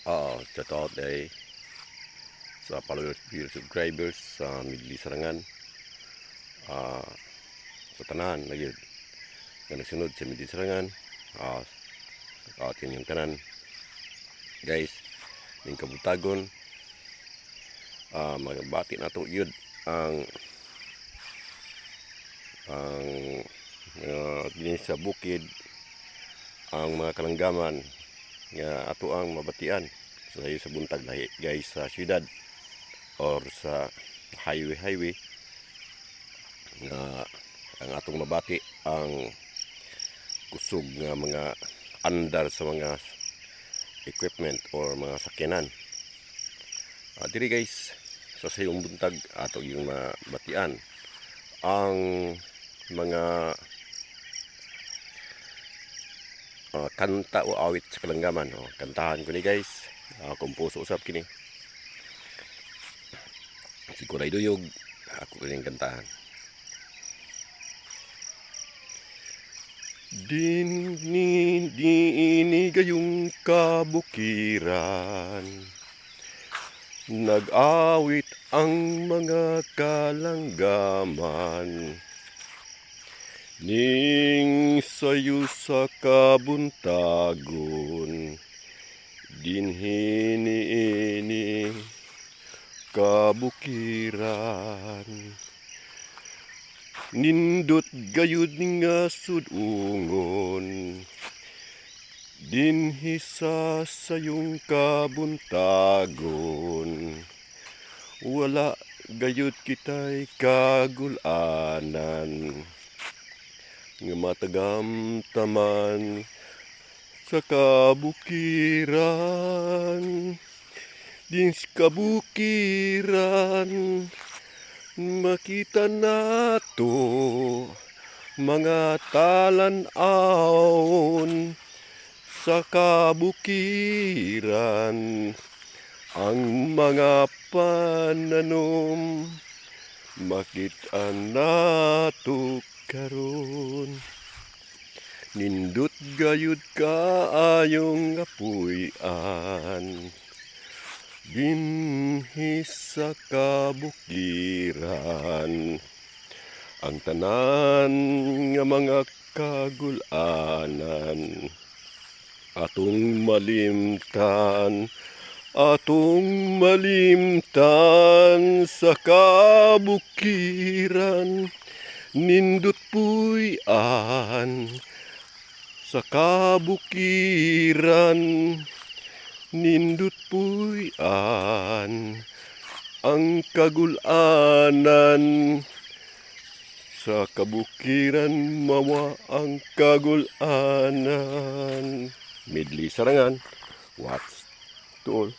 Shout out day sa followers, viewers, subscribers sa Midli Sarangan. Ah, sa tanan lagi nga nagsunod sa Midli Sarangan. Shout out yung tanan. Guys, ning kabutagon magbati na to yun ang mga sa bukid, ang mga kalanggaman nga ato ang mabatian sa buntag lahi guys, sa syudad or sa highway nga ang atong mabati ang kusog nga mga andar sa mga equipment or mga sakyanan. Diri guys, sa sayong buntag ato yung mabatian ang mga kanta o awit sa kalanggaman. Kantahan ko ni guys, kumpuso usap kini si Kuray Duyog, ako kining kantahan. Dini gayong kabukiran, nag-awit ang mga kalanggaman, ning sayo sa kabuntagon, dinhini kabukiran. Nindot gayud nga sudungon, dinhi sa sayong kabuntagon, wala gayud kitay kagulanan, nga matagamtaman sa kabukiran. Din sa kabukiran makita nato mga talan-awon, sa kabukiran ang mga pananom makita nato karon. Nindot gayud kaayong apuy-an, dinhi sa kabukiran ang tanan nga mga kagulanan, atong malimtan sa kabukiran. Nindot puy-an sa kabukiran, nindot puy-an ang kagulanan, sa kabukiran mawa ang kagulanan. Midli Sarangan, what's to all.